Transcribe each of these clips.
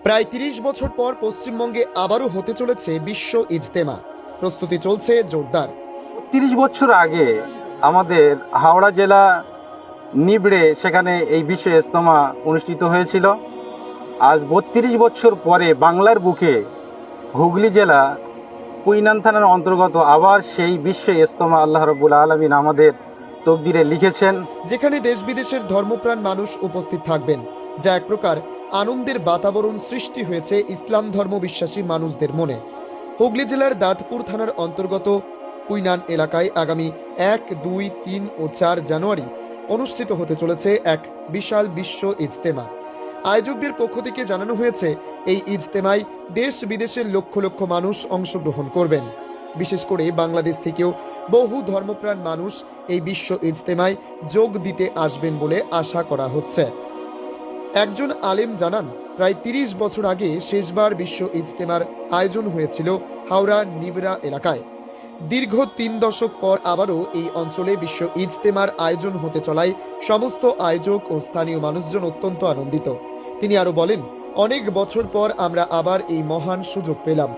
প্রায় ৩০ বছর পর পশ্চিমবঙ্গে আবারও হতে চলেছে বিশ্ব ইজতেমা। প্রস্তুতি চলছে জোরদার। ৩০ বছর আগে আমাদের হাওড়া জেলা নিবড়ে সেখানে এই বিশ্ব ইজতেমা অনুষ্ঠিত হয়েছিল। আজ ৩২ বছর পরে বাংলার বুকে হুগলি জেলা কুইনান থানার অন্তর্গত আবার সেই বিশ্ব ইজতেমা আল্লাহ রাব্বুল আলামিন আমাদের তকদিরে লিখেছেন, যেখানে দেশ বিদেশের ধর্মপ্রাণ মানুষ উপস্থিত থাকবেন, যা এক প্রকার আনন্দের বাতাবরণ সৃষ্টি হয়েছে ইসলাম ধর্ম বিশ্বাসী মানুষদের মনে। হুগলি জেলার দাঁতপুর থানার অন্তর্গত কুইনান এলাকায় আগামী ১, ২, ৩ ও ৪ জানুয়ারি অনুষ্ঠিত হতে চলেছে এক বিশাল বিশ্ব ইজতেমা। আয়োজকদের পক্ষ থেকে জানানো হয়েছে, এই ইজতেমায় দেশ বিদেশের লক্ষ লক্ষ মানুষ অংশগ্রহণ করবেন। বিশেষ করে বাংলাদেশ থেকেও বহু ধর্মপ্রাণ মানুষ এই বিশ্ব ইজতেমায় যোগ দিতে আসবেন বলে আশা করা হচ্ছে। একজন আলেম জানান, প্রায় ৩০ বছর আগে শেষবার বিশ্ব ইজতেমার আয়োজন হয়েছিল হাওড়া নিবড়া এলাকায়। দীর্ঘ ৩ দশক পর আবারও এই অঞ্চলে বিশ্ব ইজতেমার আয়োজন হতে চলায় সমস্ত আয়োজক ও স্থানীয় মানুষজন অত্যন্ত আনন্দিত। তিনি আরো বলেন, অনেক বছর পর আমরা আবার এই মহান সুযোগ পেলাম।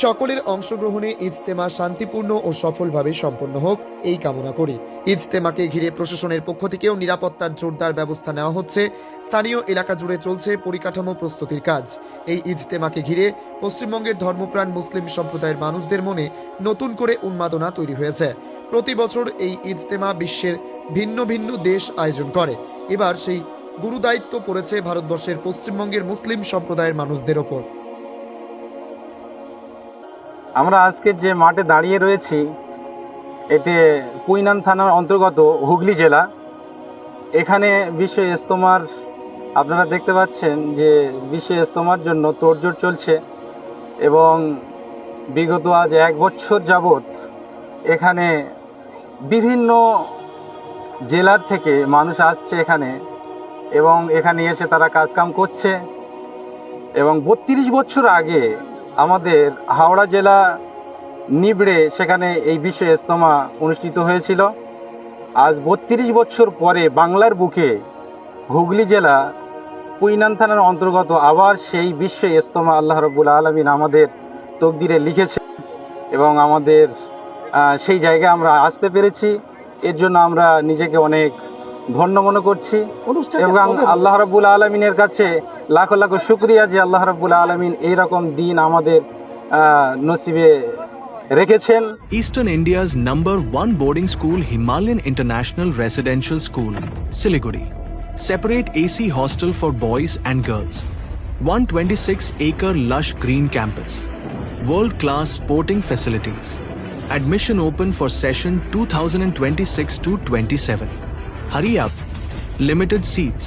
সকলের অংশগ্রহণে ইজতেমা শান্তিপূর্ণ ও সফলভাবে সম্পন্ন হোক এই কামনা করি। ইজতেমাকে ঘিরে প্রশাসনের পক্ষ থেকেও নিরাপত্তার জোরদার ব্যবস্থা নেওয়া হচ্ছে। স্থানীয় এলাকা জুড়ে চলছে পরিকাঠামো প্রস্তুতির কাজ। এই ইজতেমাকে ঘিরে পশ্চিমবঙ্গের ধর্মপ্রাণ মুসলিম সম্প্রদায়ের মানুষদের মনে নতুন করে উন্মাদনা তৈরি হয়েছে। প্রতি বছর এই ইজতেমা বিশ্বের ভিন্ন ভিন্ন দেশ আয়োজন করে। এবার সেই গুরুদায়িত্ব পড়েছে ভারতবর্ষের পশ্চিমবঙ্গের মুসলিম সম্প্রদায়ের মানুষদের ওপর। আমরা আজকে যে মাঠে দাঁড়িয়ে রয়েছি এটি কুইনান থানার অন্তর্গত হুগলি জেলা। এখানে বিশ্ব ইজতেমার আপনারা দেখতে পাচ্ছেন যে বিশ্ব ইজতেমার জন্য তোড়জোড় চলছে এবং বিগত আজ ১ বছর যাবৎ এখানে বিভিন্ন জেলার থেকে মানুষ আসছে এখানে এবং এখানে এসে তারা কাজকাম করছে। এবং ৩২ বছর আগে আমাদের হাওড়া জেলা নিবড়ে সেখানে এই বিশ্ব ইজতেমা অনুষ্ঠিত হয়েছিল। আজ ৩২ বছর পরে বাংলার বুকে হুগলি জেলা কুইনান থানার অন্তর্গত আবার সেই বিশ্ব ইজতেমা আল্লাহ রাব্বুল আলামিন আমাদের তকদিরে লিখেছেন এবং আমাদের সেই জায়গায় আমরা আসতে পেরেছি। এর জন্য আমরা নিজেকে অনেক ধন্য মনে করছি এবং আল্লাহ রাব্বুল আলামিনের কাছে লাখো লাখো শুকরিয়া যে আল্লাহ রাব্বুল আলামিন এইরকম দিন আমাদের নসিবে রেখেছেন। Eastern India's #1 boarding school, Himalayan International Residential School, Siliguri. Separate AC hostel for boys and girls. 126-acre lush green campus. World-class sporting facilities. Admission open for session 2026 to 27. Hurry up. Limited seats.